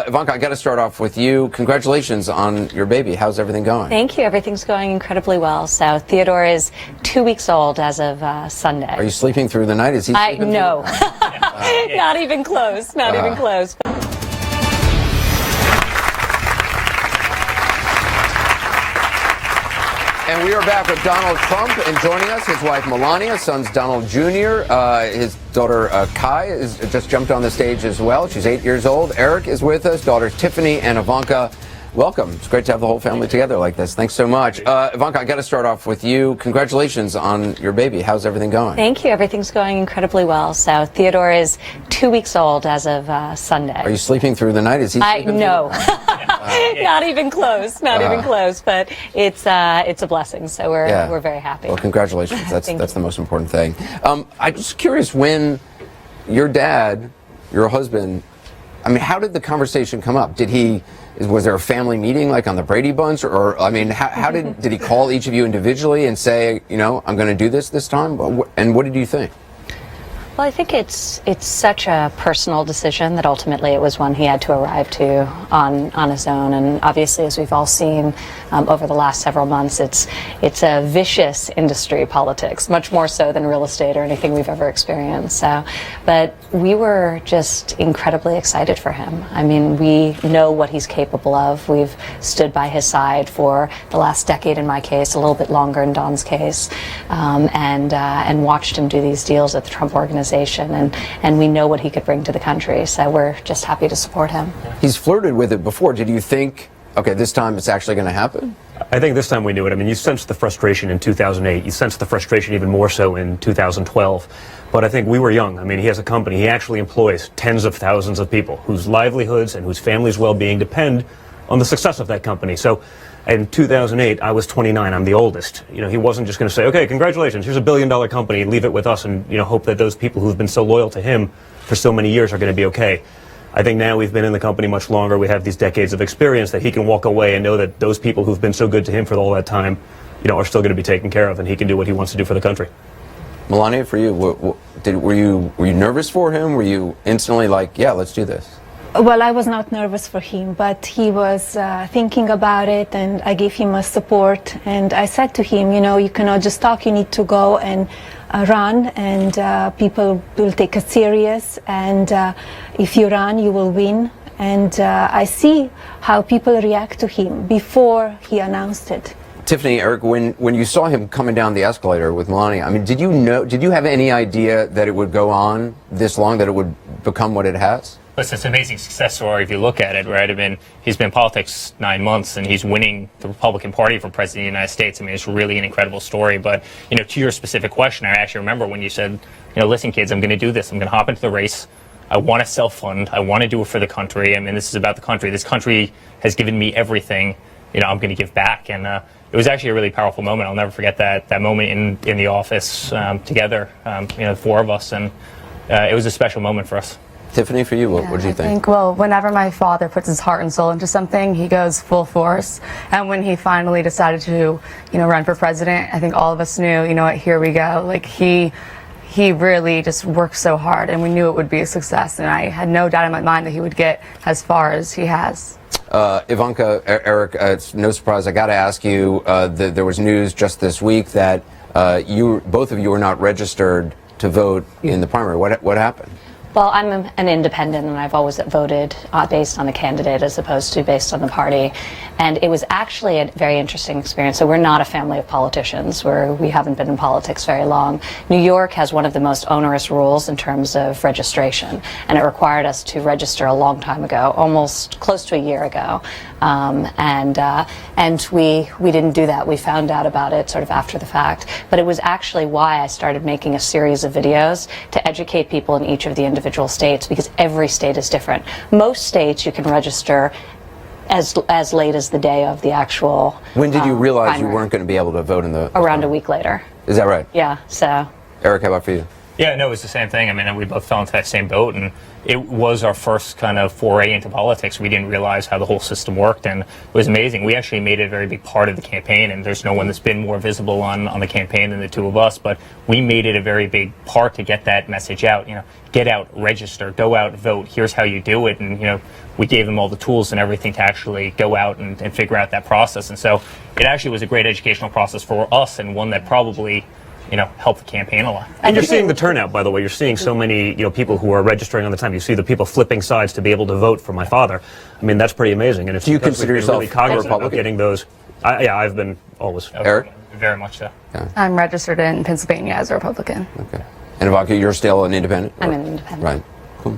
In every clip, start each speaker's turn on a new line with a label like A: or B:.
A: Ivanka, I got to start off with you. Congratulations on your baby. How's everything going?
B: Thank you. Everything's going incredibly well. So Theodore is 2 weeks old as of Sunday.
A: Are you sleeping through the night? Is he sleeping?
B: No. Not even close. Not even close.
A: And we are back with Donald Trump, and joining us, his wife Melania, sons Donald Jr., his daughter Kai has just jumped on the stage as well. She's 8 years old. Eric is with us, daughters Tiffany and Ivanka. Welcome. It's great to have the whole family together like this. Thanks so much. Ivanka, I got to start off with you. Congratulations on your baby. How's everything going?
B: Thank you. Everything's going incredibly well. So Theodore is 2 weeks old as of Sunday.
A: Are you sleeping through the night? Is he sleeping?
B: No. Not even close. Not even close. But it's a blessing. So we're very happy.
A: Well, congratulations. That's the most important thing. I'm just curious, when your dad, your husband, I mean, how did the conversation come up? Was there a family meeting like on the Brady Bunch, or I mean, how did he call each of you individually and say, you know, I'm going to do this time? And what did you think?
B: Well, I think it's such a personal decision that ultimately it was one he had to arrive to on his own. And obviously, as we've all seen over the last several months, it's a vicious industry, politics, much more so than real estate or anything we've ever experienced. So, but we were just incredibly excited for him. I mean, we know what he's capable of. We've stood by his side for the last decade in my case, a little bit longer in Don's case, and watched him do these deals at the Trump Organization. And we know what he could bring to the country, so we're just happy to support him.
A: He's flirted with it before. Did you think, okay, this time it's actually going to happen?
C: I think this time we knew it. I mean, you sensed the frustration in 2008. You sensed the frustration even more so in 2012. But I think we were young. I mean, he has a company. He actually employs tens of thousands of people whose livelihoods and whose families' well-being depend on the success of that company. So in 2008, I was 29. I'm the oldest. You know, he wasn't just going to say, okay, congratulations, here's $1 billion company, leave it with us, and, you know, hope that those people who've been so loyal to him for so many years are going to be okay. I think now we've been in the company much longer. We have these decades of experience that he can walk away and know that those people who've been so good to him for all that time, you know, are still going to be taken care of, and he can do what he wants to do for the country.
A: Melania, for you, were you nervous for him? Were you instantly like, yeah, let's do this?
D: Well, I was not nervous for him, but he was thinking about it, and I gave him a support. And I said to him, you know, you cannot just talk, you need to go and run, and people will take it serious. And if you run, you will win. And I see how people react to him before he announced it.
A: Tiffany, Eric, when you saw him coming down the escalator with Melania, I mean, did you have any idea that it would go on this long, that it would become what it has?
E: Listen, it's an amazing success story if you look at it, right? I mean, he's been in politics 9 months, and he's winning the Republican Party for president of the United States. I mean, it's really an incredible story. But, you know, to your specific question, I actually remember when you said, you know, listen, kids, I'm going to do this. I'm going to hop into the race. I want to self-fund. I want to do it for the country. I mean, this is about the country. This country has given me everything. You know, I'm going to give back. And it was actually a really powerful moment. I'll never forget that moment in the office together, you know, the four of us. And it was a special moment for us.
A: Tiffany, for you, what do you think?
F: Well, whenever my father puts his heart and soul into something, he goes full force. And when he finally decided to, you know, run for president, I think all of us knew, you know what, here we go. Like, he really just worked so hard, and we knew it would be a success. And I had no doubt in my mind that he would get as far as he has.
A: Ivanka, Eric, it's no surprise. I got to ask you, there was news just this week that both of you were not registered to vote in the primary. What happened?
B: Well, I'm an independent, and I've always voted based on the candidate as opposed to based on the party. And it was actually a very interesting experience. So we're not a family of politicians. We haven't been in politics very long. New York has one of the most onerous rules in terms of registration, and it required us to register a long time ago, almost close to a year ago. And we didn't do that. We found out about it sort of after the fact. But it was actually why I started making a series of videos to educate people in each of the individual states, because every state is different. Most states you can register as late as the day of the actual
A: When did you realize
B: primary.
A: you weren't going to be able to vote in the
B: Around a week later.
A: Is that right?
B: Yeah. So
A: Eric, how about for you?
E: Yeah, no, it was the same thing. I mean, we both fell into that same boat, and it was our first kind of foray into politics. We didn't realize how the whole system worked, and it was amazing. We actually made it a very big part of the campaign, and there's no one that's been more visible on the campaign than the two of us, but we made it a very big part to get that message out. You know, get out, register, go out, vote. Here's how you do it, and, you know, we gave them all the tools and everything to actually go out and figure out that process. And so it actually was a great educational process for us, and one that probably, you know, help the campaign a lot.
C: And you're seeing the turnout, by the way. You're seeing so many, you know, people who are registering on the time. You see the people flipping sides to be able to vote for my father. I mean, that's pretty amazing. And it's
A: Do you
C: because
A: consider
C: we've been
A: yourself
C: really cognizant
A: a Republican?
C: of getting those? Yeah, I've been always.
A: Eric?
E: Very much so.
F: I'm registered in Pennsylvania as a Republican.
A: Okay. And Ivanka, you're still an independent?
B: I'm an independent.
A: Right. Cool.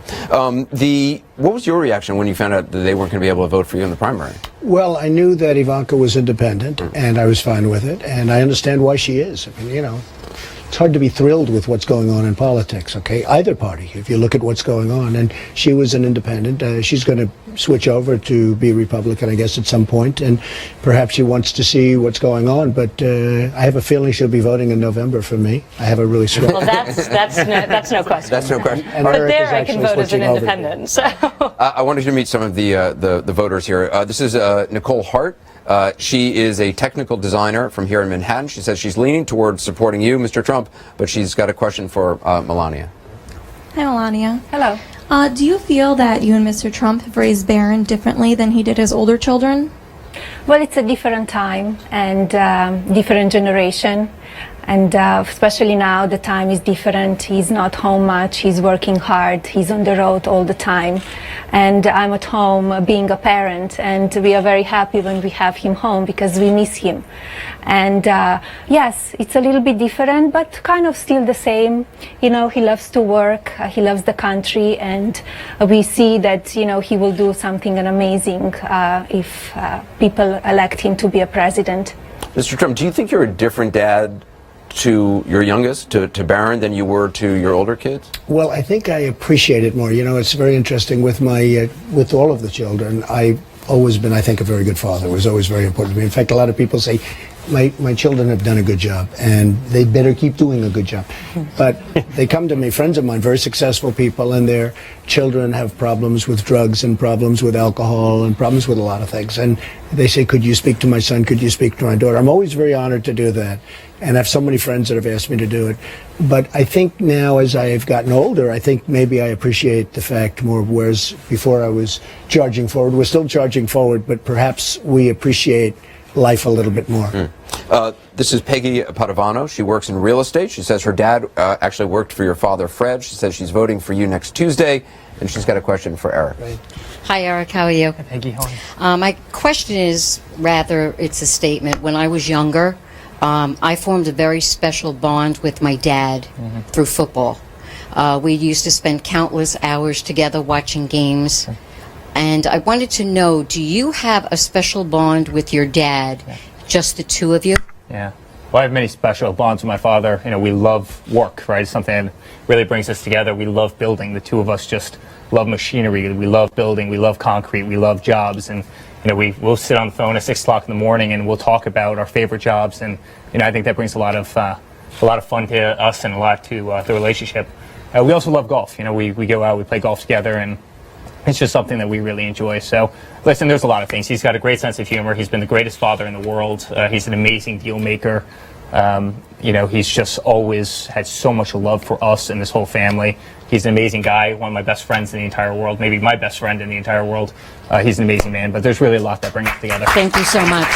A: What was your reaction when you found out that they weren't going to be able to vote for you in the primary?
G: Well, I knew that Ivanka was independent, and I was fine with it, and I understand why she is. I mean, you know, it's hard to be thrilled with what's going on in politics, okay? Either party, if you look at what's going on. And she was an independent. She's going to switch over to be Republican, I guess, at some point, and perhaps she wants to see what's going on. But I have a feeling she'll be voting in November for me. I have a really strong...
B: Well, that's no question.
A: That's no question.
G: And
B: But
G: Eric
B: there
G: is
B: I can
G: actually
B: vote as an
G: switching over.
B: independent. So.
A: I wanted you to meet some of the voters here. This is Nicole Hart. She is a technical designer from here in Manhattan. She says she's leaning towards supporting you, Mr. Trump, but she's got a question for Melania.
H: Hi, Melania.
D: Hello.
H: Do you feel that you and Mr. Trump have raised Barron differently than he did his older children?
D: Well, it's a different time and different generation. And especially now, the time is different. He's not home much. He's working hard. He's on the road all the time. And I'm at home being a parent. And we are very happy when we have him home because we miss him. And yes, it's a little bit different, but kind of still the same. You know, he loves to work. He loves the country. And we see that, you know, he will do something amazing if people elect him to be a president.
A: Mr. Trump, do you think you're a different dad to your youngest, to Barron, than you were to your older kids?
G: Well, I think I appreciate it more. You know, it's very interesting with my with all of the children. I've always been, I think, a very good father. It was always very important to me. In fact, a lot of people say, my children have done a good job, and they better keep doing a good job. But they come to me, friends of mine, very successful people, and their children have problems with drugs and problems with alcohol and problems with a lot of things. And they say, could you speak to my son? Could you speak to my daughter? I'm always very honored to do that. And I have so many friends that have asked me to do it. But I think now, as I have gotten older, I think maybe I appreciate the fact more, whereas before I was charging forward. We're still charging forward, but perhaps we appreciate life a little bit more.
A: This is Peggy Padovano. She works in real estate. She says her dad actually worked for your father, Fred. She says she's voting for you next Tuesday, and she's got a question for Eric.
G: Right.
I: Hi, Eric. How are you?
E: Hey, Peggy, how are you?
I: My question is, rather, it's a statement. When I was younger, I formed a very special bond with my dad through football. We used to spend countless hours together watching games. And I wanted to know, do you have a special bond with your dad, just the two of you?
E: Yeah. Well, I have many special bonds with my father. You know, we love work, right? It's something that really brings us together. We love building. The two of us just love machinery. We love building. We love concrete. We love jobs. And, you know, we'll sit on the phone at 6 o'clock in the morning and we'll talk about our favorite jobs. And, you know, I think that brings a lot of fun to us and a lot to the relationship. We also love golf. You know, we go out, we play golf together, and it's just something that we really enjoy. So, listen, there's a lot of things. He's got a great sense of humor. He's been the greatest father in the world. He's an amazing deal maker. You know, he's just always had so much love for us and this whole family. He's an amazing guy, one of my best friends in the entire world, maybe my best friend in the entire world. He's an amazing man, but there's really a lot that brings us together.
I: Thank you so much.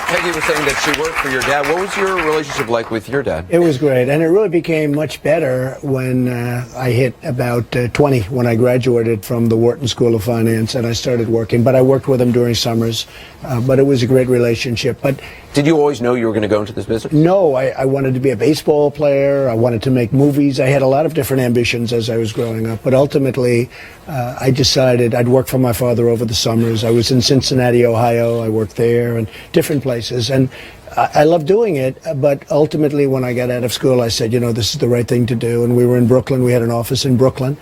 A: Peggy was saying that she worked for your dad. What was your relationship like with your dad?
G: It was great, and it really became much better when I hit about 20, when I graduated from the Wharton School of Finance, and I started working. But I worked with him during summers, but it was a great relationship. But
A: did you always know you were going to go into this business?
G: no, I wanted to be a baseball player. I wanted to make movies. I had a lot of different ambitions as I was growing up, but ultimately I decided I'd work for my father over the summers. I was in Cincinnati, Ohio. I worked there and different places. And I loved doing it, but ultimately when I got out of school, I said, you know, this is the right thing to do. And we were in Brooklyn. We had an office in Brooklyn,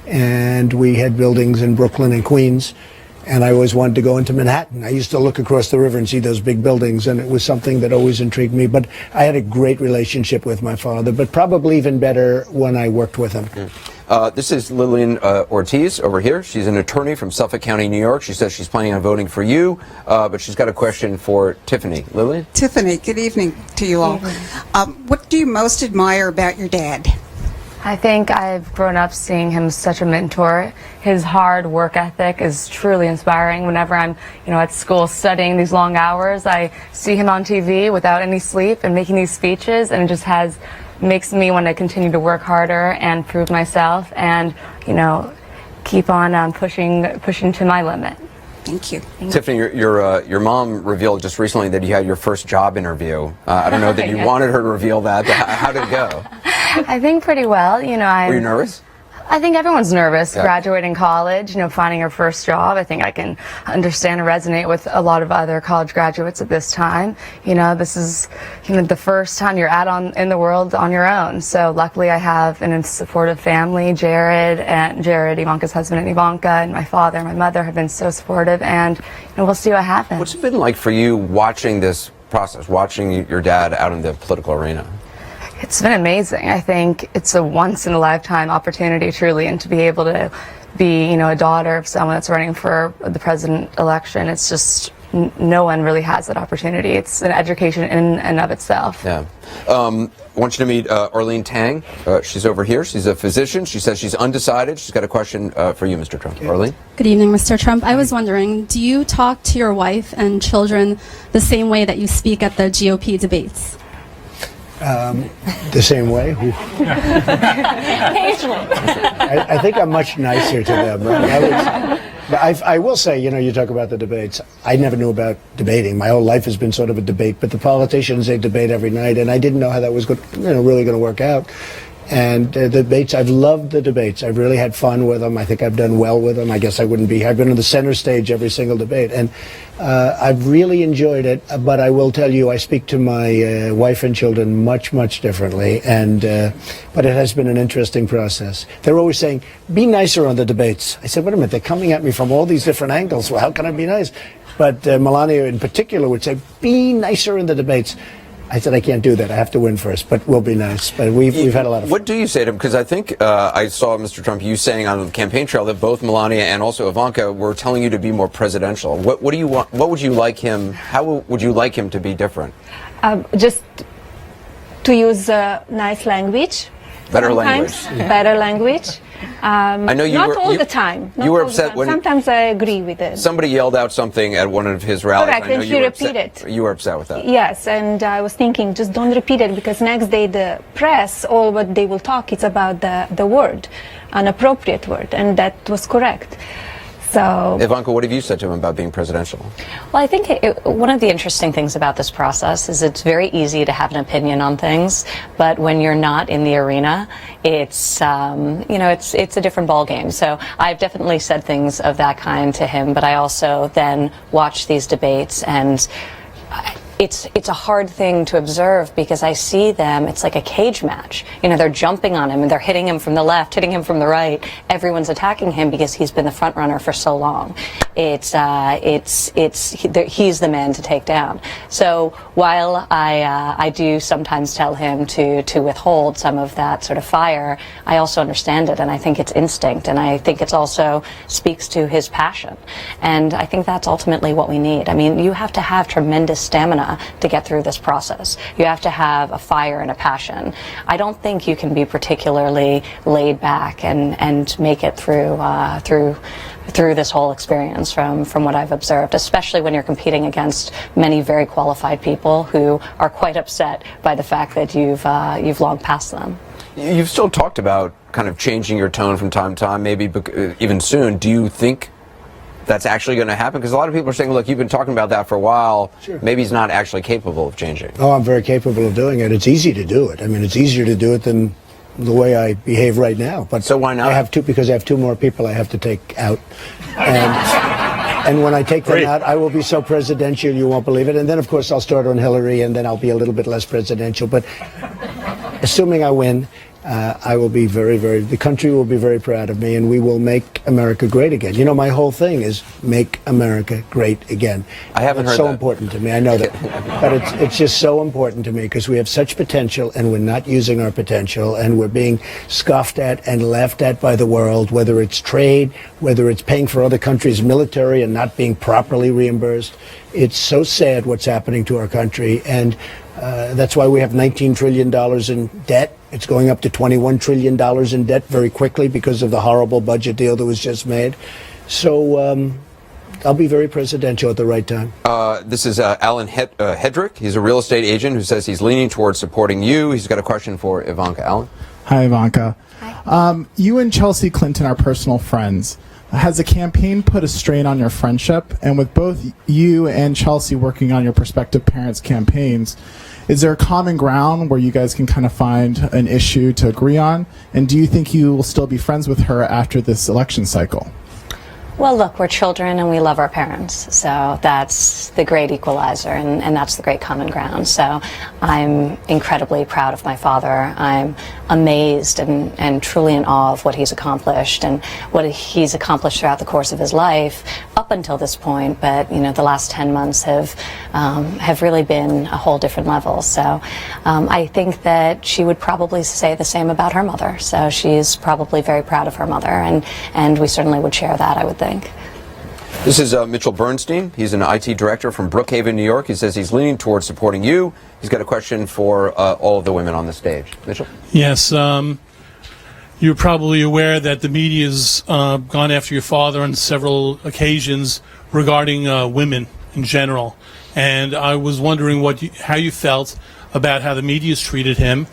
G: and we had buildings in Brooklyn and Queens. And I always wanted to go into Manhattan. I used to look across the river and see those big buildings, and it was something that always intrigued me. But I had a great relationship with my father, but probably even better when I worked with him.
A: This is Lillian Ortiz over here. She's an attorney from Suffolk County, New York. She says she's planning on voting for you, but she's got a question for Tiffany. Lillian?
J: Tiffany, good evening to you all. What do you most admire about your dad?
F: I think I've grown up seeing him as such a mentor. His hard work ethic is truly inspiring. Whenever I'm, at school studying these long hours, I see him on TV without any sleep and making these speeches, and it just makes me want to continue to work harder and prove myself and, keep on pushing to my limit.
J: Thank you.
A: Tiffany, your mom revealed just recently that you had your first job interview. I don't know that you wanted her to reveal that, but how did it go?
F: I think pretty well.
A: Were you nervous?
F: I think everyone's nervous
A: Yeah.
F: graduating college, finding your first job. I think I can understand and resonate with a lot of other college graduates at this time. This is, the first time you're in the world on your own. So luckily I have a supportive family. Jared, Ivanka's husband, and Ivanka, and my father and my mother have been so supportive, and we'll see what happens.
A: What's it been like for you watching this process, watching your dad out in the political arena?
F: It's been amazing. I think it's a once-in-a-lifetime opportunity, truly, and to be able to be, a daughter of someone that's running for the president election, it's just no one really has that opportunity. It's an education in and of itself.
A: Yeah. I want you to meet Arlene Tang. She's over here. She's a physician. She says she's undecided. She's got a question for you, Mr. Trump. Arlene?
K: Good evening, Mr. Trump. I was wondering, do you talk to your wife and children the same way that you speak at the GOP debates?
G: The same way.
B: Occasionally.
G: I think I'm much nicer to them. I will say, you talk about the debates. I never knew about debating. My whole life has been sort of a debate, but the politicians, they debate every night, and I didn't know how that was really going to work out. And the debates, I've loved the debates. I've really had fun with them. I think I've done well with them. I guess I wouldn't be. I've been on the center stage every single debate, and I've really enjoyed it. But I will tell you, I speak to my wife and children much, much differently. And but it has been an interesting process. They're always saying, "Be nicer on the debates." I said, "Wait a minute. They're coming at me from all these different angles. Well, how can I be nice?" But Melania, in particular, would say, "Be nicer in the debates." I said, I can't do that. I have to win first, but we'll be nice. But we've had a lot of fun.
A: What do you say to him? Because I think I saw, Mr. Trump, you saying on the campaign trail that both Melania and also Ivanka were telling you to be more presidential. What do you want? What would you like him? How would you like him to be different?
D: Just to use nice language.
A: Better
D: sometimes.
A: language.
D: Better language.
A: I know you
D: not
A: were
D: all the time.
A: You were upset when
D: sometimes I agree with it.
A: somebody yelled out something at one of his rallies.
D: Correct,
A: I know
D: and
A: you
D: he
A: were
D: repeated.
A: You were upset with that.
D: Yes, and I was thinking, just don't repeat it, because next day the press, all what they will talk, it's about the word, an appropriate word, and that was correct. So,
A: Ivanka, what have you said to him about being presidential?
B: Well, I think one of the interesting things about this process is it's very easy to have an opinion on things, but when you're not in the arena, it's it's a different ballgame. So I've definitely said things of that kind to him, but I also then watch these debates, and it's a hard thing to observe, because I see them, it's like a cage match. They're jumping on him and they're hitting him from the left, hitting him from the right. Everyone's attacking him because he's been the front runner for so long. He's the man to take down. So while I do sometimes tell him to withhold some of that sort of fire, I also understand it, and I think it's instinct, and I think it's also speaks to his passion. And I think that's ultimately what we need. I mean, you have to have tremendous stamina to get through this process. You have to have a fire and a passion. I don't think you can be particularly laid back and make it through this whole experience from what I've observed, especially when you're competing against many very qualified people who are quite upset by the fact that you've long passed them.
A: You've still talked about kind of changing your tone from time to time, maybe even soon. Do you think that's actually going to happen? Because a lot of people are saying, look, you've been talking about that for a while. Sure. Maybe he's not actually capable of changing.
G: Oh, I'm very capable of doing it. It's easy to do it. I mean, it's easier to do it than the way I behave right now. But
A: so why not?
G: Because I have two more people I have to take out. And when I take them out, I will be so presidential you won't believe it. And then, of course, I'll start on Hillary, and then I'll be a little bit less presidential. But assuming I win, I will be the country will be very proud of me, and we will make America great again. You know, my whole thing is make America great again.
A: I haven't heard
G: so
A: that.
G: important to me. I know that. But it's just so important to me because we have such potential and we're not using our potential, and we're being scoffed at and laughed at by the world, whether it's trade, whether it's paying for other countries' military and not being properly reimbursed. It's so sad what's happening to our country, and that's why we have $19 trillion in debt. It's going up to $21 trillion in debt very quickly because of the horrible budget deal that was just made. So I'll be very presidential at the right time.
A: This is Alan Hedrick. He's a real estate agent who says he's leaning towards supporting you. He's got a question for Ivanka. Alan?
L: Hi, Ivanka.
B: Hi.
L: You and Chelsea Clinton are personal friends. Has the campaign put a strain on your friendship? And with both you and Chelsea working on your prospective parents' campaigns, is there a common ground where you guys can kind of find an issue to agree on? And do you think you will still be friends with her after this election cycle?
B: Well, look, we're children and we love our parents, so that's the great equalizer, and that's the great common ground. So I'm incredibly proud of my father. I'm amazed and truly in awe of what he's accomplished and what he's accomplished throughout the course of his life up until this point. But you know, the last 10 months have really been a whole different level. So I think that she would probably say the same about her mother. So she's probably very proud of her mother, and we certainly would share that, I would think.
A: This is Mitchell Bernstein. He's an IT director from Brookhaven, New York. He says he's leaning towards supporting you. He's got a question for all of the women on the stage. Mitchell?
M: Yes. You're probably aware that the media's gone after your father on several occasions regarding women in general. And I was wondering how you felt about how the media's treated him,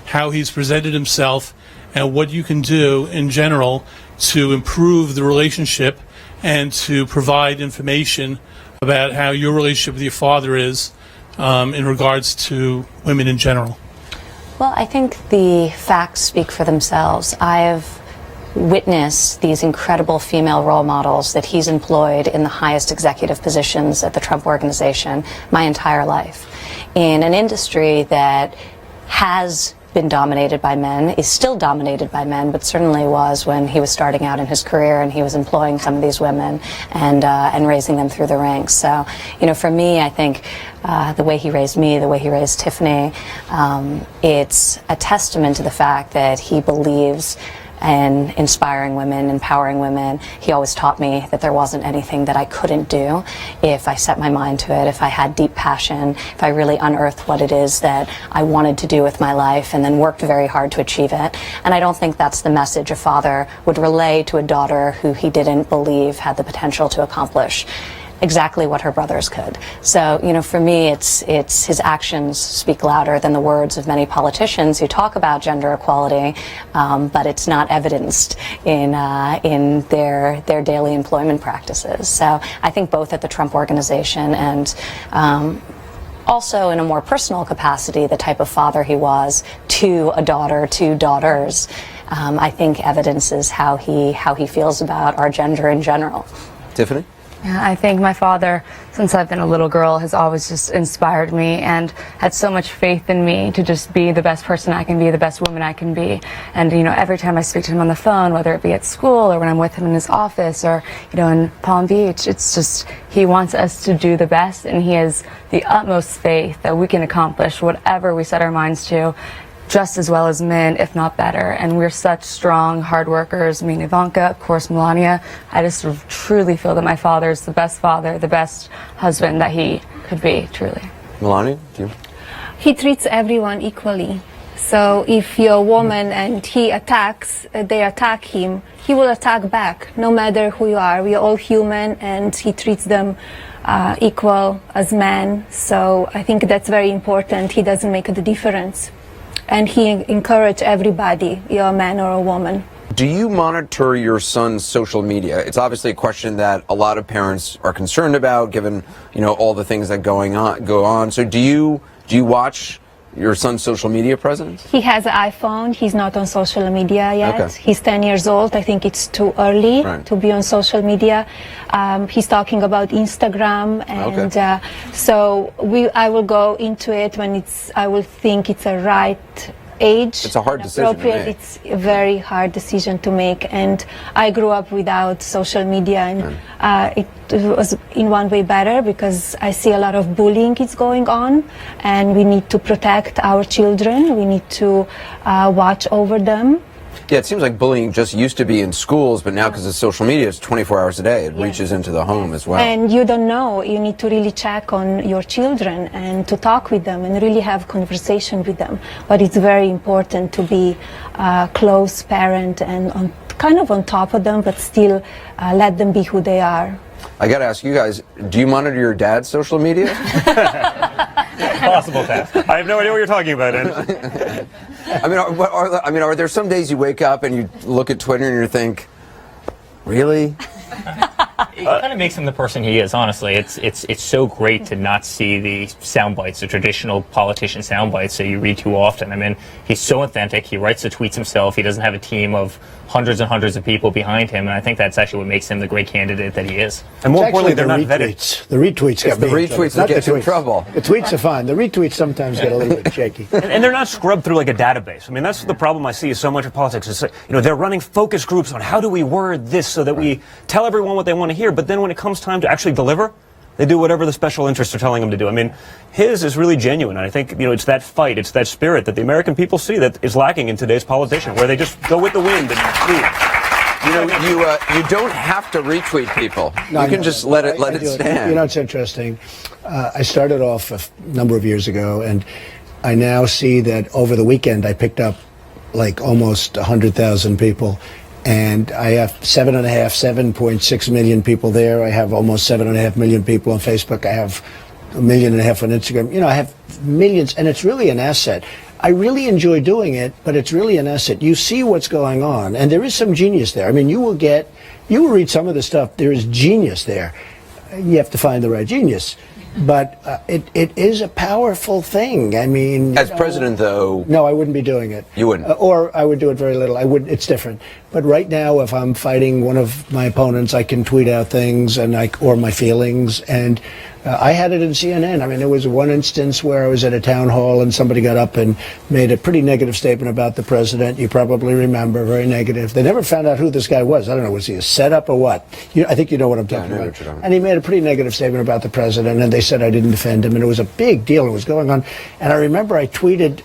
M: how he's presented himself, and what you can do in general to improve the relationship and to provide information about how your relationship with your father is in regards to women in general.
B: Well, I think the facts speak for themselves. I've witnessed these incredible female role models that he's employed in the highest executive positions at the Trump Organization my entire life. In an industry that has been dominated by men, is still dominated by men, but certainly was when he was starting out in his career and he was employing some of these women and raising them through the ranks. So, you know, for me, I think the way he raised me, the way he raised Tiffany, it's a testament to the fact that he believes and inspiring women, empowering women. He always taught me that there wasn't anything that I couldn't do if I set my mind to it, if I had deep passion, if I really unearthed what it is that I wanted to do with my life and then worked very hard to achieve it. And I don't think that's the message a father would relay to a daughter who he didn't believe had the potential to accomplish exactly what her brothers could. So, you know, for me, it's his actions speak louder than the words of many politicians who talk about gender equality, but it's not evidenced in their daily employment practices. So I think both at the Trump Organization and also in a more personal capacity, the type of father he was to a daughter, to daughters, I think evidences how he feels about our gender in general.
A: Tiffany?
F: Yeah, I think my father, since I've been a little girl, has always just inspired me and had so much faith in me to just be the best person I can be, the best woman I can be. And, you know, every time I speak to him on the phone, whether it be at school or when I'm with him in his office or, you know, in Palm Beach, it's just he wants us to do the best, and he has the utmost faith that we can accomplish whatever we set our minds to, just as well as men, if not better. And we're such strong, hard workers. I mean, Ivanka, of course, Melania. I just truly feel that my father is the best father, the best husband that he could be, truly.
A: Melania, do you?
D: He treats everyone equally. So if you're a woman and they attack him, he will attack back, no matter who you are. We are all human, and he treats them equal as men. So I think that's very important. He doesn't make the difference. And he encouraged everybody, you're a man or a woman.
A: Do you monitor your son's social media? It's obviously a question that a lot of parents are concerned about, given, you know, all the things that go on. So do you watch your son's social media presence?
D: He has an iPhone. He's not on social media yet.
A: Okay.
D: He's 10 years old. I think it's too early to be on social media. He's talking about Instagram, and so I will go into it when I will think it's a right age.
A: It's a hard decision to
D: appropriate,
A: make.
D: it's a very hard decision to make. And I grew up without social media, and it was in one way better because I see a lot of bullying is going on, and we need to protect our children. We need to watch over them.
A: Yeah, it seems like bullying just used to be in schools, but now because of social media, it's 24 hours a day. It reaches into the home as well.
D: And you don't know. You need to really check on your children and to talk with them and really have conversation with them. But it's very important to be a close parent and kind of on top of them, but still let them be who they are.
A: I got to ask you guys, do you monitor your dad's social media?
C: Possible task. I have no idea what you're talking about, Ed.
A: Are there some days you wake up and you look at Twitter and you think, really?
E: It kind of makes him the person he is, honestly. It's so great to not see the sound bites, the traditional politician sound bites that you read too often. I mean, he's so authentic. He writes the tweets himself. He doesn't have a team of hundreds and hundreds of people behind him, and I think that's actually what makes him the great candidate that he is.
C: And more importantly, they're not vetted.
G: The retweets get
A: the retweets that get you in trouble.
G: The tweets are fine. The retweets sometimes get a little bit shaky.
C: And they're not scrubbed through like a database. I mean, that's the problem I see is so much of politics. Is, they're running focus groups on how do we word this so that we tell everyone what they want to hear, but then when it comes time to actually deliver, they do whatever the special interests are telling them to do. I mean, his is really genuine, and I think, it's that fight, it's that spirit that the American people see that is lacking in today's politician, where they just go with the wind and
A: You don't have to retweet people. You can just let it stand.
G: It's interesting. I started off a number of years ago, and I now see that over the weekend I picked up like almost 100,000 people. And I have 7.6 million people there. I have almost 7.5 million people on Facebook. I have 1.5 million on Instagram. I have millions, and it's really an asset. I really enjoy doing it, but it's really an asset. You see what's going on, and there is some genius there. I mean, you will read some of the stuff. There is genius there. You have to find the right genius. But it is a powerful thing. I mean,
A: as president, though,
G: no, I wouldn't be doing it.
A: You wouldn't,
G: or I would do it very little. I would. It's different. But right now, if I'm fighting one of my opponents, I can tweet out things or my feelings. And I had it in CNN. I mean, there was one instance where I was at a town hall and somebody got up and made a pretty negative statement about the president. You probably remember, very negative. They never found out who this guy was. I don't know, was he a setup or what? I think you know what I'm talking about. And he made a pretty negative statement about the president, and they said I didn't defend him, and it was a big deal. It was going on. And I remember I tweeted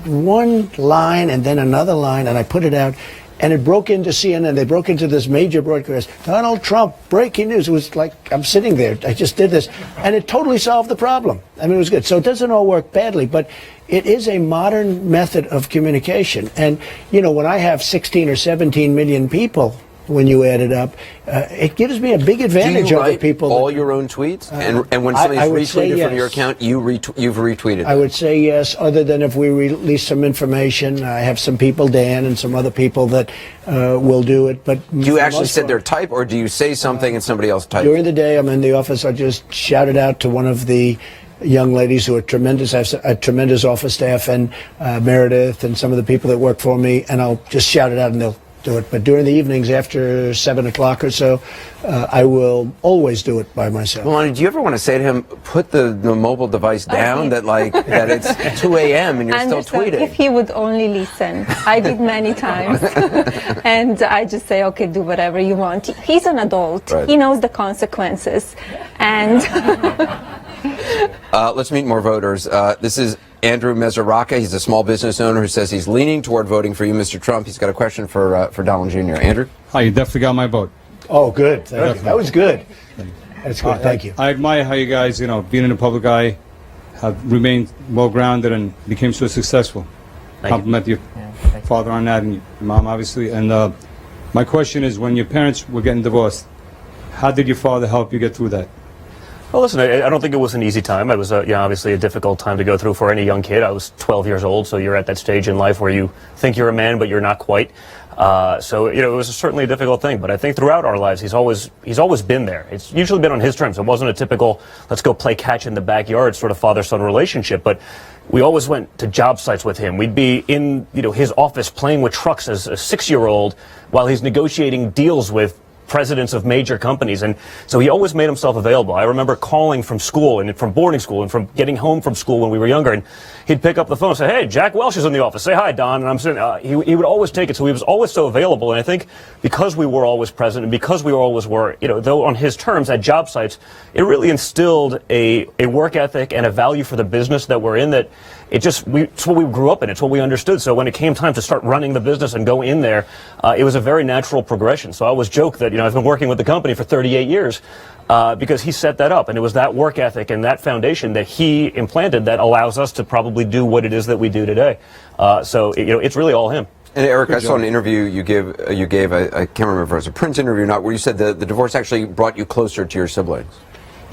G: one line and then another line, and I put it out. And it broke into CNN. They broke into this major broadcast. Donald Trump, breaking news. It was like, I'm sitting there. I just did this. And it totally solved the problem. I mean, it was good. So it doesn't all work badly, but it is a modern method of communication. And, when I have 16 or 17 million people, when you add it up, it gives me a big advantage
A: Do you
G: over
A: write
G: people.
A: all your own tweets? And when somebody's retweeted from your account, you've retweeted
G: I would say yes, other than if we release some information. I have some people, Dan, and some other people that will do it. But
A: do you actually sit there type, or do you say something and somebody else types?
G: During the day, I'm in the office. I just shout it out to one of the young ladies who are tremendous. I have a tremendous office staff, and Meredith and some of the people that work for me, and I'll just shout it out and they'll do it. But during the evenings after 7 o'clock or so, I will always do it by myself.
A: Melania, do you ever want to say to him, put the mobile device down, that it's 2 a.m. and you're still tweeting?
D: If he would only listen. I did many times. And I just say, okay, do whatever you want. He's an adult. Right. He knows the consequences. And
A: let's meet more voters. This is Andrew Mezzaracca. He's a small business owner who says he's leaning toward voting for you, Mr. Trump. He's got a question for Donald Jr. Andrew?
N: Hi, you definitely got my vote.
G: Oh, good. That was good. That's good. Thank you.
N: I admire how you guys, being in the public eye, have remained well-grounded and became so successful. Compliment your father on that and your mom, obviously. And my question is, when your parents were getting divorced, how did your father help you get through that?
C: Well, listen, I don't think it was an easy time. It was obviously a difficult time to go through for any young kid. I was 12 years old, so you're at that stage in life where you think you're a man, but you're not quite. So it was certainly a difficult thing. But I think throughout our lives, he's always been there. It's usually been on his terms. It wasn't a typical, let's go play catch in the backyard sort of father-son relationship. But we always went to job sites with him. We'd be in his office playing with trucks as a 6-year-old while he's negotiating deals with presidents of major companies, and so he always made himself available. I remember calling from school and from boarding school and from getting home from school when we were younger, and he'd pick up the phone and say, "Hey, Jack Welch is in the office. Say hi, Don." And I'm sitting. He would always take it, so he was always so available. And I think because we were always present and because we always were, though on his terms at job sites, it really instilled a work ethic and a value for the business that we're in that. It's what we grew up in. It's what we understood. So when it came time to start running the business and go in there, it was a very natural progression. So I always joke that, I've been working with the company for 38 years because he set that up. And it was that work ethic and that foundation that he implanted that allows us to probably do what it is that we do today. It's really all him.
A: And Eric, I saw an interview you gave, I can't remember if it was a Prince interview or not, where you said the divorce actually brought you closer to your siblings.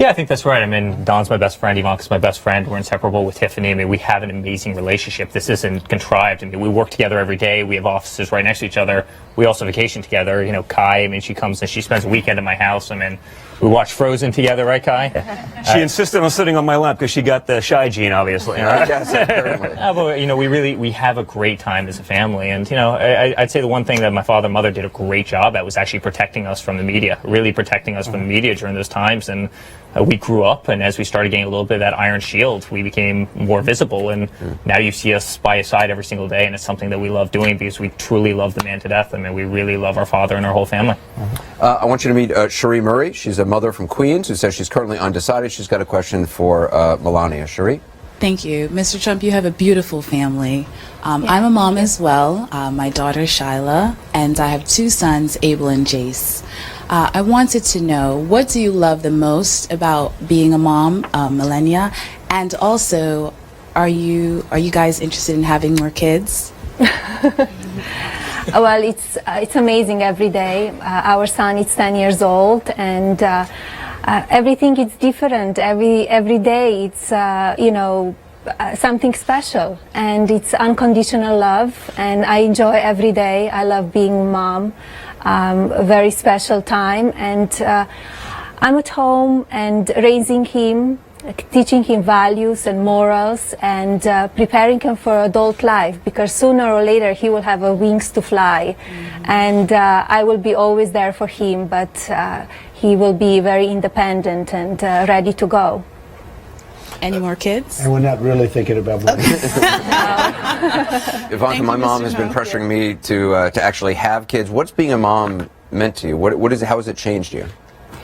E: Yeah, I think that's right. I mean, Don's my best friend. Ivanka's my best friend. We're inseparable with Tiffany. I mean, we have an amazing relationship. This isn't contrived. I mean, we work together every day. We have offices right next to each other. We also vacation together. Kai, I mean, she comes and she spends a weekend at my house. I mean, we watch Frozen together, right, Kai?
C: She insisted on sitting on my lap because she got the shy gene, obviously. Right?
A: Yes, apparently.
E: But, we have a great time as a family. And, I'd say the one thing that my father and mother did a great job at was actually protecting us from the media, really protecting us from the media during those times. And we grew up, and as we started getting a little bit of that iron shield, we became more visible. And now you see us by his side every single day, and it's something that we love doing because we truly love the man to death. I mean, we really love our father and our whole family.
A: I want you to meet Cherie Murray. She's a mother from Queens who says she's currently undecided. She's got a question for Melania. Cherie?
O: Thank you. Mr. Trump, you have a beautiful family. I'm a mom as well. My daughter, Shyla, and I have two sons, Abel and Jace. I wanted to know, what do you love the most about being a mom, Melania? And also, are you guys interested in having more kids?
D: Well, it's amazing every day. Our son is 10 years old, and everything is different. Every day it's something special, and it's unconditional love. And I enjoy every day. I love being a mom. A very special time, and I'm at home and raising him, teaching him values and morals, and preparing him for adult life, because sooner or later he will have wings to fly. And I will be always there for him, but he will be very independent and ready to go.
O: Any more kids?
G: And we're not really thinking about more.
A: Ivanka, my mom has been pressuring me to actually have kids. What's being a mom meant to you? How has it changed you?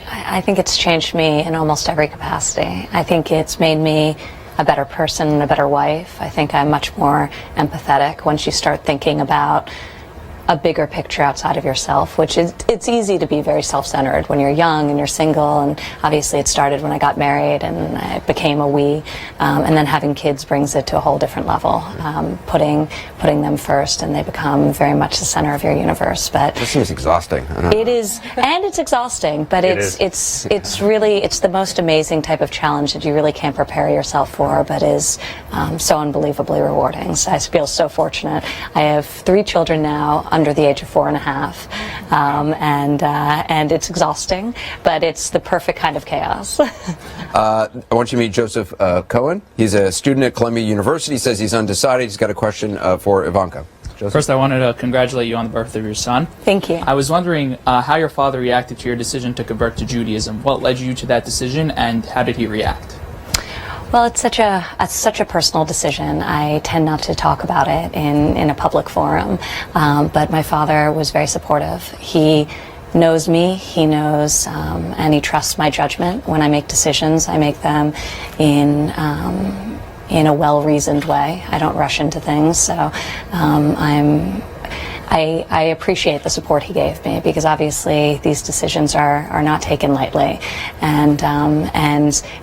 B: I think it's changed me in almost every capacity. I think it's made me a better person, a better wife. I think I'm much more empathetic once you start thinking about a bigger picture outside of yourself, which is, it's easy to be very self-centered when you're young and you're single, and obviously it started when I got married and I became a we, and then having kids brings it to a whole different level, putting them first, and they become very much the center of your universe. But
A: this seems exhausting.
B: It is, and it's exhausting, but it's the most amazing type of challenge that you really can't prepare yourself for, but is so unbelievably rewarding. So I feel so fortunate. I have 3 children now, under the age of 4.5, and it's exhausting, but it's the perfect kind of chaos.
A: I want you to meet Joseph Cohen. He's a student at Columbia University. He says he's undecided. He's got a question for Ivanka. Joseph?
P: First, I wanted to congratulate you on the birth of your son.
B: Thank you.
P: I was wondering how your father reacted to your decision to convert to Judaism. What led you to that decision, and how did he react?
B: Well, it's such a personal decision. I tend not to talk about it in a public forum, but my father was very supportive. He knows me, he knows, and he trusts my judgment. When I make decisions, I make them in a well-reasoned way. I don't rush into things, so I appreciate the support he gave me, because obviously these decisions are not taken lightly, and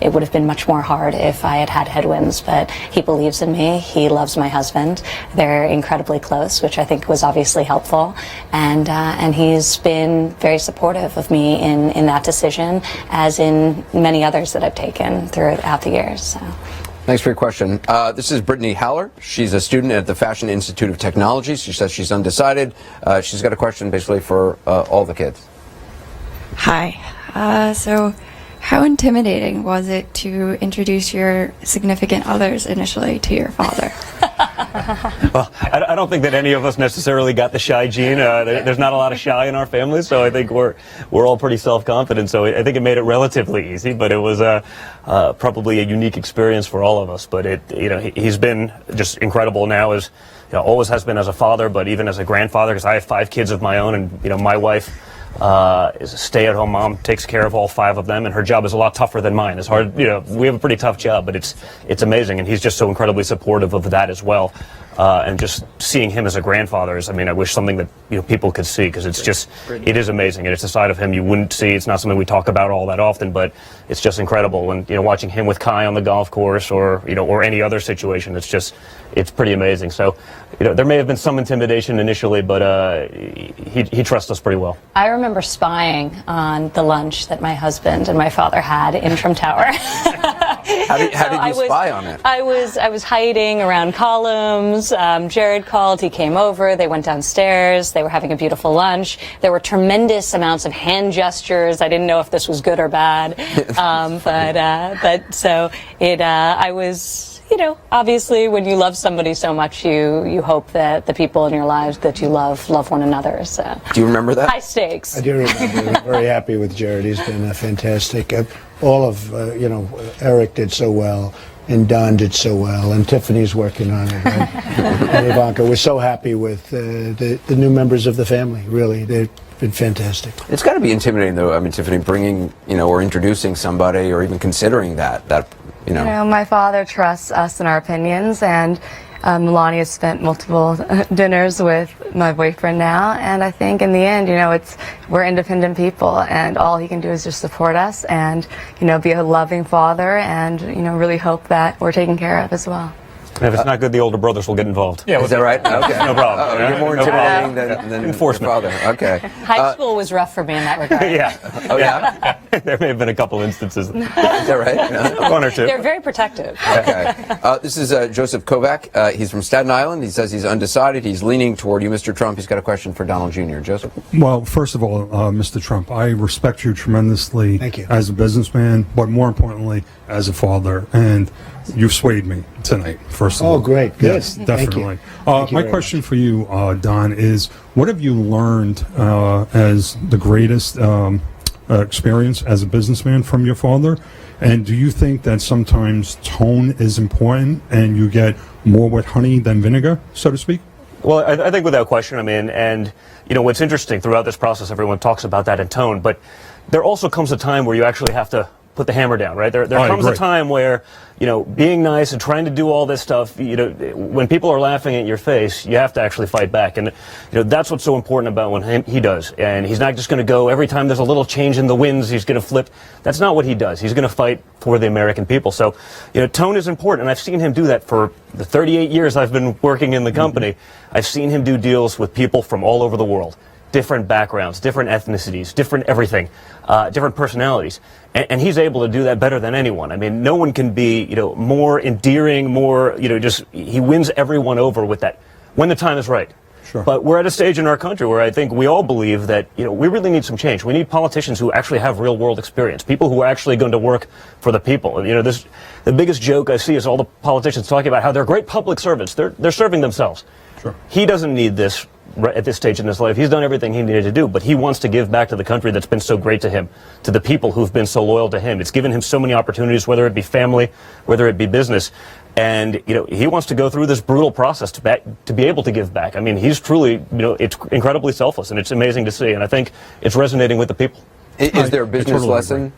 B: it would have been much more hard if I had had headwinds. But he believes in me. He loves my husband. They're incredibly close, which I think was obviously helpful, and he's been very supportive of me in that decision, as in many others that I've taken throughout the years. So.
A: Thanks for your question. This is Brittany Haller. She's a student at the Fashion Institute of Technology. She says she's undecided. She's got a question basically for all the kids.
Q: Hi. So
H: How intimidating was it to introduce your significant others initially to your father?
C: Well, I don't think that any of us necessarily got the shy gene. There's not a lot of shy in our family, so I think we're all pretty self-confident. So I think it made it relatively easy, but it was probably a unique experience for all of us. But he's been just incredible now, as always has been as a father, but even as a grandfather, because I have 5 kids of my own, and my wife is a stay-at-home mom, takes care of all 5 of them, and her job is a lot tougher than mine. It's hard, we have a pretty tough job, but it's amazing, and he's just so incredibly supportive of that as well. And just seeing him as a grandfather is, I wish something that people could see, because it is amazing, and it's a side of him you wouldn't see. It's not something we talk about all that often, but it's just incredible. And watching him with Kai on the golf course, or any other situation, it's pretty amazing. So there may have been some intimidation initially, but he trusts us pretty well.
B: I remember spying on the lunch that my husband and my father had in Trump Tower.
A: How did you spy on it?
B: I was hiding around columns. Jared called. He came over. They went downstairs. They were having a beautiful lunch. There were tremendous amounts of hand gestures. I didn't know if this was good or bad, but so it. I was. Obviously, when you love somebody so much, you hope that the people in your lives that you love one another. So.
A: Do you remember that?
B: High stakes.
G: I do remember. I'm very happy with Jared. He's been fantastic. All of, Eric did so well, and Don did so well, and Tiffany's working on it, right? And Ivanka. We're so happy with the new members of the family, really. They've been fantastic.
A: It's got to be intimidating, though, Tiffany, bringing, or introducing somebody, or even considering that.
F: My father trusts us in our opinions, and Melania spent multiple dinners with my boyfriend now, and I think in the end, we're independent people, and all he can do is just support us and, be a loving father, and, really hope that we're taken care of as well.
C: And if it's not good, the older brothers will get involed.
A: Yeah, is that right? Okay.
C: No problem.
A: You're more intimidating than
C: enforcement.
A: Your father. Okay.
B: High school was rough for me in that regard.
C: Yeah.
A: Oh, yeah?
C: There may have been a couple instances. Is
A: that right? Yeah.
C: 1 or 2.
B: They're very protective.
A: Okay. This is Joseph Kovac. He's from Staten Island. He says he's undecided. He's leaning toward you, Mr. Trump. He's got a question for Donald Jr. Joseph?
Q: Well, first of all, Mr. Trump, I respect you tremendously.
G: Thank you.
Q: As a businessman, but more importantly, as a father. And you've swayed me tonight, first of all.
G: Oh, great. Good.
Q: Yes, definitely.
G: Thank you
Q: my question for you, Don, is what have you learned as the greatest experience as a businessman from your father? And do you think that sometimes tone is important and you get more with honey than vinegar, so to speak?
C: Well, I think without question, and what's interesting throughout this process, everyone talks about that in tone, but there also comes a time where you actually have to put the hammer down, right? There comes a time where, being nice and trying to do all this stuff, when people are laughing at your face, you have to actually fight back. And, that's what's so important about when he does. And he's not just going to go, every time there's a little change in the winds, he's going to flip. That's not what he does. He's going to fight for the American people. So, tone is important. And I've seen him do that for the 38 years I've been working in the company. I've seen him do deals with people from all over the world. Different backgrounds, different ethnicities, different everything, different personalities. And he's able to do that better than anyone. No one can be, more endearing, more, he wins everyone over with that when the time is right.
Q: Sure.
C: But we're at a stage in our country where I think we all believe that, we really need some change. We need politicians who actually have real world experience, people who are actually going to work for the people. And, the biggest joke I see is all the politicians talking about how they're great public servants. They're serving themselves.
Q: Sure.
C: He doesn't need this at this stage in his life. He's done everything he needed to do, but he wants to give back to the country that's been so great to him, to the people who've been so loyal to him. It's given him so many opportunities, whether it be family, whether it be business. And, he wants to go through this brutal process to be able to give back. He's truly, it's incredibly selfless, and it's amazing to see. And I think it's resonating with the people.
A: Is there a business lesson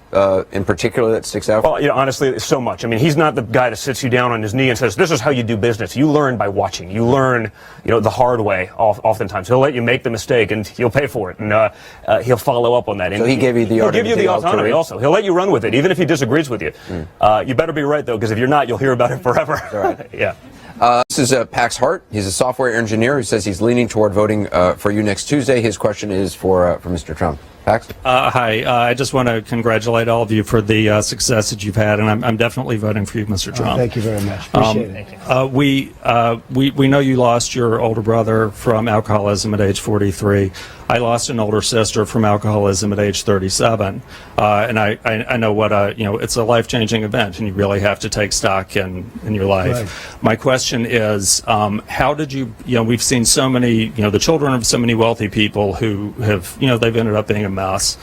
A: in particular that sticks out?
C: Well, honestly, so much. He's not the guy that sits you down on his knee and says, this is how you do business. You learn by watching. You learn, the hard way oftentimes. He'll let you make the mistake and you'll pay for it. And he'll follow up on that.
A: So he gave you the
C: He'll give you the autonomy also. He'll let you run with it, even if he disagrees with you. You better be right, though, because if you're not, you'll hear about it forever.
A: Right.
C: Yeah.
A: This is Pax Hart. He's a software engineer who says he's leaning toward voting for you next Tuesday. His question is for Mr. Trump. Pax?
R: Hi. I just want to congratulate all of you for the success that you've had, and I'm definitely voting for you, Mr. Trump.
G: Thank you very much. Appreciate it.
R: We know you lost your older brother from alcoholism at age 43. I lost an older sister from alcoholism at age 37, and I know what it's a life-changing event, and you really have to take stock in your life.
G: Right.
R: My question is, how did you? We've seen so many, the children of so many wealthy people who have, they've ended up being a mess.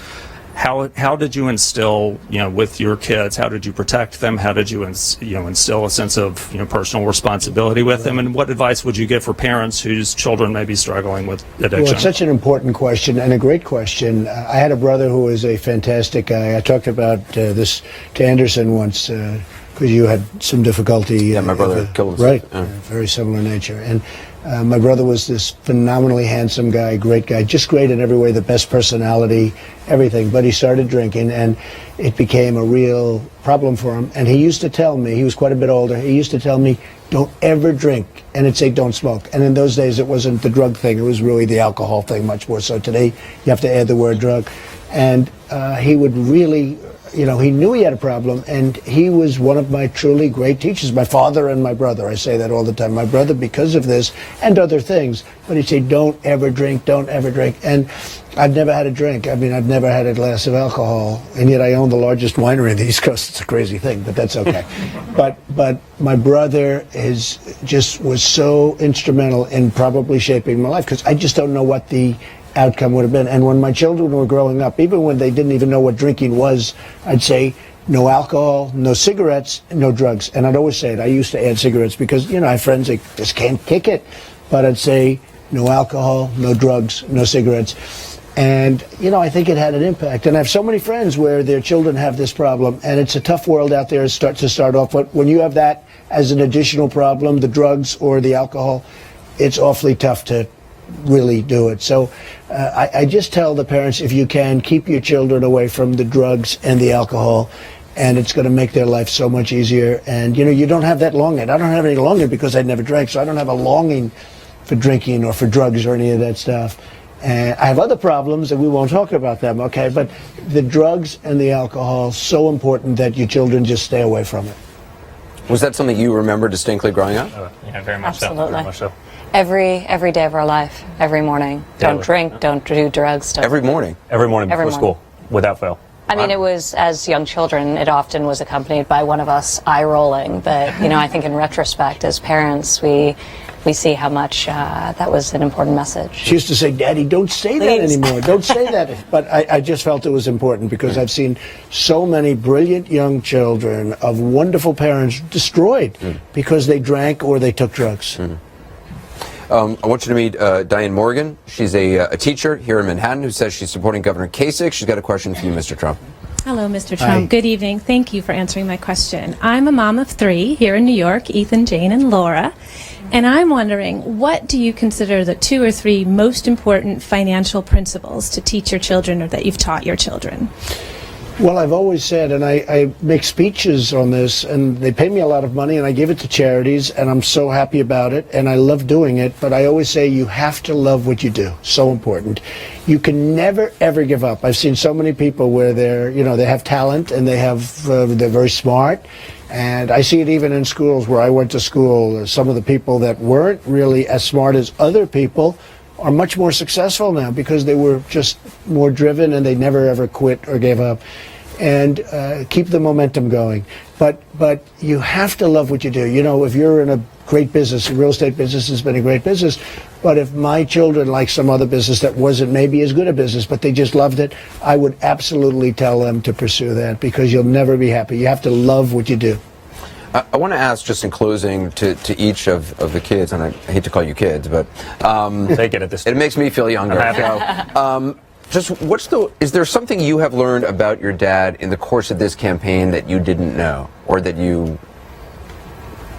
R: How did you instill, with your kids? How did you protect them? How did you, instill a sense of, personal responsibility with them? And what advice would you give for parents whose children may be struggling with addiction?
G: Well, it's such an important question and a great question. I had a brother who was a fantastic guy. I talked about this to Anderson once because you had some difficulty.
A: Yeah, my brother killed himself.
G: Right,
A: Yeah.
G: Very similar nature. And my brother was this phenomenally handsome guy, great guy, just great in every way, the best personality, everything. But he started drinking, and it became a real problem for him. And he used to tell me, he was quite a bit older, he used to tell me, don't ever drink. And it'd say, don't smoke. And in those days, it wasn't the drug thing. It was really the alcohol thing much more so. Today, you have to add the word drug. And he would really... he knew he had a problem, and he was one of my truly great teachers, my father and my brother. I say that all the time. My brother, because of this and other things, but he'd say, don't ever drink, don't ever drink. And I've never had a drink. I mean, I've never had a glass of alcohol, and yet I own the largest winery in the East Coast. It's a crazy thing, but that's okay. But my brother was so instrumental in probably shaping my life, because I just don't know what the outcome would have been. And when my children were growing up, even when they didn't even know what drinking was, I'd say no alcohol, no cigarettes, no drugs. And I'd always say it. I used to add cigarettes because, I have friends that just can't kick it. But I'd say no alcohol, no drugs, no cigarettes. And, I think it had an impact. And I have so many friends where their children have this problem, and it's a tough world out there to start off. But when you have that as an additional problem, the drugs or the alcohol, it's awfully tough to really do it. So I just tell the parents, if you can, keep your children away from the drugs and the alcohol, and it's going to make their life so much easier. And you don't have that longing. I don't have any longing because I never drank, so I don't have a longing for drinking or for drugs or any of that stuff. And I have other problems, and we won't talk about them, okay? But the drugs and the alcohol, so important that your children just stay away from it.
A: Was that something you remember distinctly growing up?
E: Yeah, very much
B: Absolutely.
E: so. Very much so.
B: Every day of our life, every morning. Don't drink, don't do drugs.
A: Every morning?
C: Every morning before school, without fail.
B: I mean, it was, as young children, it often was accompanied by one of us eye-rolling. But, I think in retrospect, as parents, we see how much that was an important message.
G: She used to say, Daddy, don't say that anymore. Don't say that. But I just felt it was important because I've seen so many brilliant young children of wonderful parents destroyed because they drank or they took drugs.
A: I want you to meet Diane Morgan. She's a teacher here in Manhattan who says she's supporting Governor Kasich. She's got a question for you, Mr. Trump.
S: Hello, Mr. Trump.
G: Hi.
S: Good evening. Thank you for answering my question. I'm a mom of 3 here in New York, Ethan, Jane, and Laura. And I'm wondering, what do you consider the 2 or 3 most important financial principles to teach your children or that you've taught your children?
G: Well, I've always said, and I make speeches on this, and they pay me a lot of money, and I give it to charities, and I'm so happy about it, and I love doing it, but I always say you have to love what you do. So important. You can never, ever give up. I've seen so many people where they have talent, and they're very smart, and I see it even in schools where I went to school. Some of the people that weren't really as smart as other people are much more successful now because they were just more driven and they never ever quit or gave up. And keep the momentum going. But you have to love what you do. If you're in a great business, real estate business has been a great business, but if my children like some other business that wasn't maybe as good a business, but they just loved it, I would absolutely tell them to pursue that because you'll never be happy. You have to love what you do.
A: I want to ask, just in closing, to each of the kids, and I hate to call you kids, but
C: take it at this.
A: It makes me feel younger. Is there something you have learned about your dad in the course of this campaign that you didn't know, or that you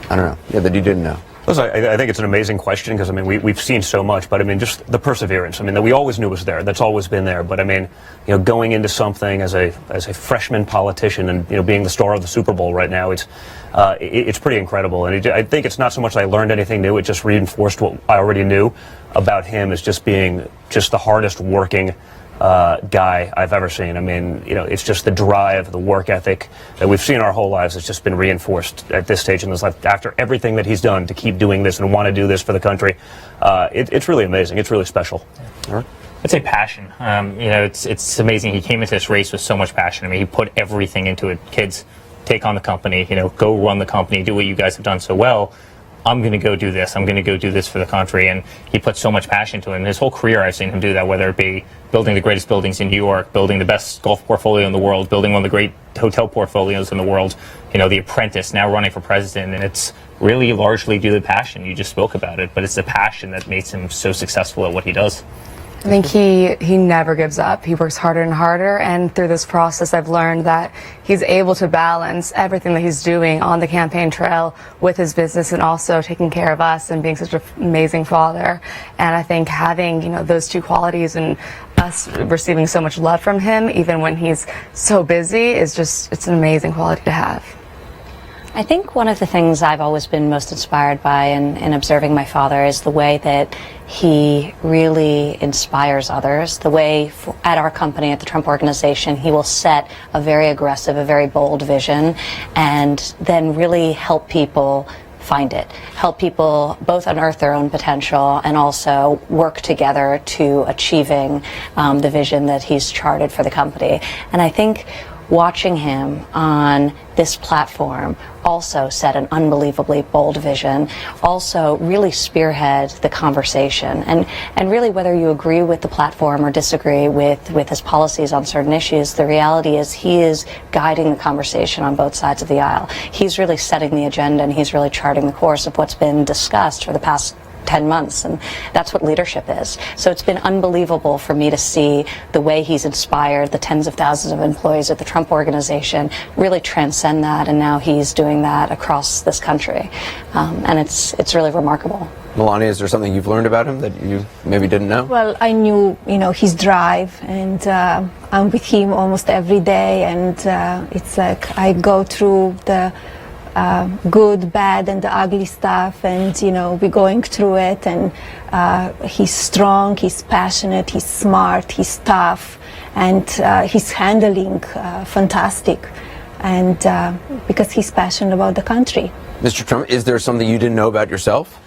A: didn't know?
C: Listen, I think it's an amazing question because, we've seen so much, but, just the perseverance. That we always knew was there. That's always been there. But, going into something as a freshman politician and, being the star of the Super Bowl right now, it's pretty incredible. And I think it's not so much that I learned anything new. It just reinforced what I already knew about him as just being the hardest working guy I've ever seen. I mean, it's just the drive, the work ethic that we've seen our whole lives has just been reinforced at this stage in his life after everything that he's done to keep doing this and want to do this for the country. It's really amazing. It's really special.
E: I'd say passion. It's amazing. He came into this race with so much passion. I mean, he put everything into it. Kids, take on the company. Go run the company. Do what you guys have done so well. I'm going to go do this. I'm going to go do this for the country. And he put so much passion to it. And his whole career, I've seen him do that, whether it be building the greatest buildings in New York, building the best golf portfolio in the world, building one of the great hotel portfolios in the world, The Apprentice, now running for president. And it's really largely due to the passion. You just spoke about it. But it's the passion that makes him so successful at what he does.
F: I think he never gives up. He works harder and harder, and through this process I've learned that he's able to balance everything that he's doing on the campaign trail with his business and also taking care of us and being such an amazing father. And I think having, those two qualities and us receiving so much love from him even when he's so busy it's an amazing quality to have.
B: I think one of the things I've always been most inspired by in observing my father is the way that he really inspires others. The way at our company, at the Trump Organization, he will set a very aggressive, a very bold vision and then really help people find it, help people both unearth their own potential and also work together to achieving the vision that he's charted for the company. And I think watching him on this platform also set an unbelievably bold vision, also really spearhead the conversation. And really, whether you agree with the platform or disagree with his policies on certain issues, the reality is he is guiding the conversation on both sides of the aisle. He's really setting the agenda and he's really charting the course of what's been discussed for the past 10 months, and that's what leadership is. So it's been unbelievable for me to see the way he's inspired the tens of thousands of employees at the Trump Organization really transcend that, and now he's doing that across this country. And it's really remarkable.
A: Melania, is there something you've learned about him that you maybe didn't know?
D: Well, I knew, his drive, and I'm with him almost every day, and it's like I go through the good, bad, and the ugly stuff, and we're going through it. And he's strong, he's passionate, he's smart, he's tough, and he's handling fantastic. And because he's passionate about the country.
A: Mr. Trump, is there something you didn't know about yourself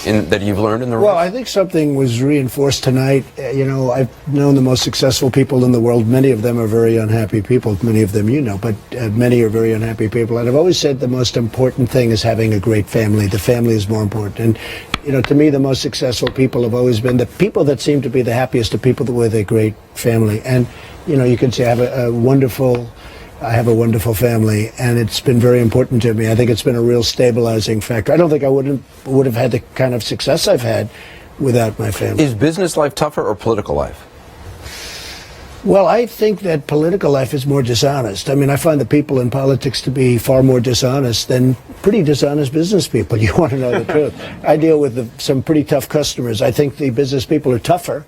A: that you've learned in the race?
G: Well, I think something was reinforced tonight. I've known the most successful people in the world. Many of them are very unhappy people. Many of them but many are very unhappy people. And I've always said the most important thing is having a great family. The family is more important. And, to me, the most successful people have always been the people that seem to be the happiest are people with a great family. And, you can say I have a wonderful family, and it's been very important to me. I think it's been a real stabilizing factor. I don't think I would have had the kind of success I've had without my family.
A: Is business life tougher or political life?
G: Well, I think that political life is more dishonest. I mean, I find the people in politics to be far more dishonest than pretty dishonest business people. You want to know the truth. I deal with some pretty tough customers. I think the business people are tougher.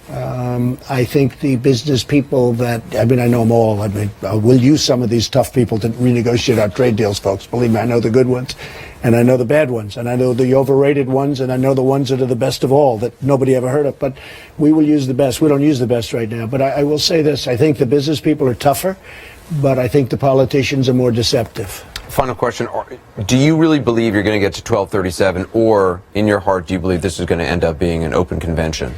G: I think the business people I know them all. We'll use some of these tough people to renegotiate our trade deals, folks. Believe me, I know the good ones, and I know the bad ones, and I know the overrated ones, and I know the ones that are the best of all that nobody ever heard of. But we will use the best. We don't use the best right now. But I will say this. I think the business people are tougher, but I think the politicians are more deceptive.
A: Final question. Do you really believe you're going to get to 1237, or in your heart do you believe this is going to end up being an open convention?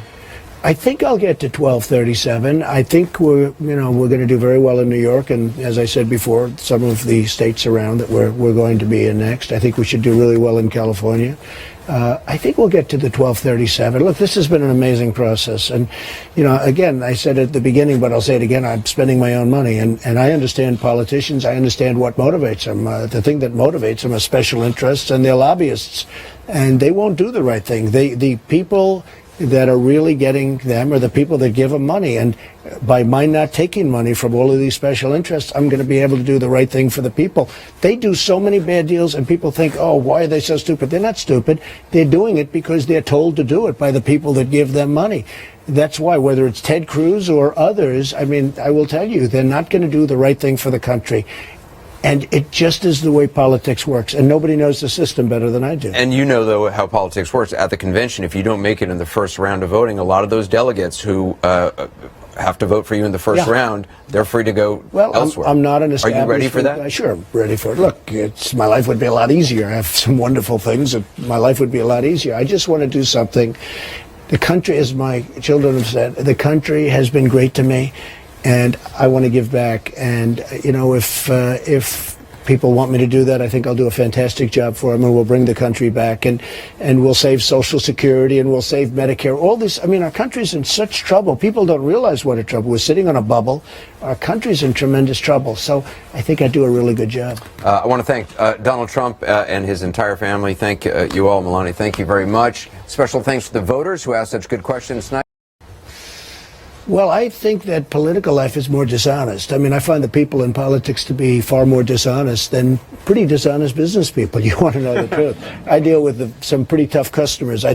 G: I think I'll get to 1237. I think we're going to do very well in New York, and as I said before, some of the states around that we're going to be in next. I think we should do really well in California. I think we'll get to the 1237. Look, this has been an amazing process, and again, I said at the beginning, but I'll say it again. I'm spending my own money, and I understand politicians. I understand what motivates them. The thing that motivates them are special interests and they're lobbyists, and they won't do the right thing. The people that are really getting them are the people that give them money. And by my not taking money from all of these special interests, I'm going to be able to do the right thing for the people. They do so many bad deals, and people think, oh, why are they so stupid? They're not stupid. They're doing it because they're told to do it by the people that give them money. That's why, whether it's Ted Cruz or others, I will tell you, they're not going to do the right thing for the country. And it just is the way politics works. And nobody knows the system better than I do.
A: And though, how politics works. At the convention, if you don't make it in the first round of voting, a lot of those delegates who have to vote for you in the first round, they're free to go elsewhere.
G: I'm not an
A: Are
G: establishment.
A: you ready for that?
G: Sure, I'm ready for it. Look, my life would be a lot easier. I have some wonderful things. My life would be a lot easier. I just want to do something. The country, as my children have said, the country has been great to me, and I want to give back. And if people want me to do that, I think I'll do a fantastic job for them, and we'll bring the country back, and we'll save Social Security, and we'll save Medicare. All this, I mean, our country's in such trouble. People don't realize what a trouble. We're sitting on a bubble. Our country's in tremendous trouble. So I think I do a really good job.
A: I want to thank Donald Trump and his entire family. Thank you all, Melania. Thank you very much. Special thanks to the voters who asked such good questions tonight.
G: Well, I think that political life is more dishonest. I mean, I find the people in politics to be far more dishonest than pretty dishonest business people. You want to know the truth. I deal with some pretty tough customers.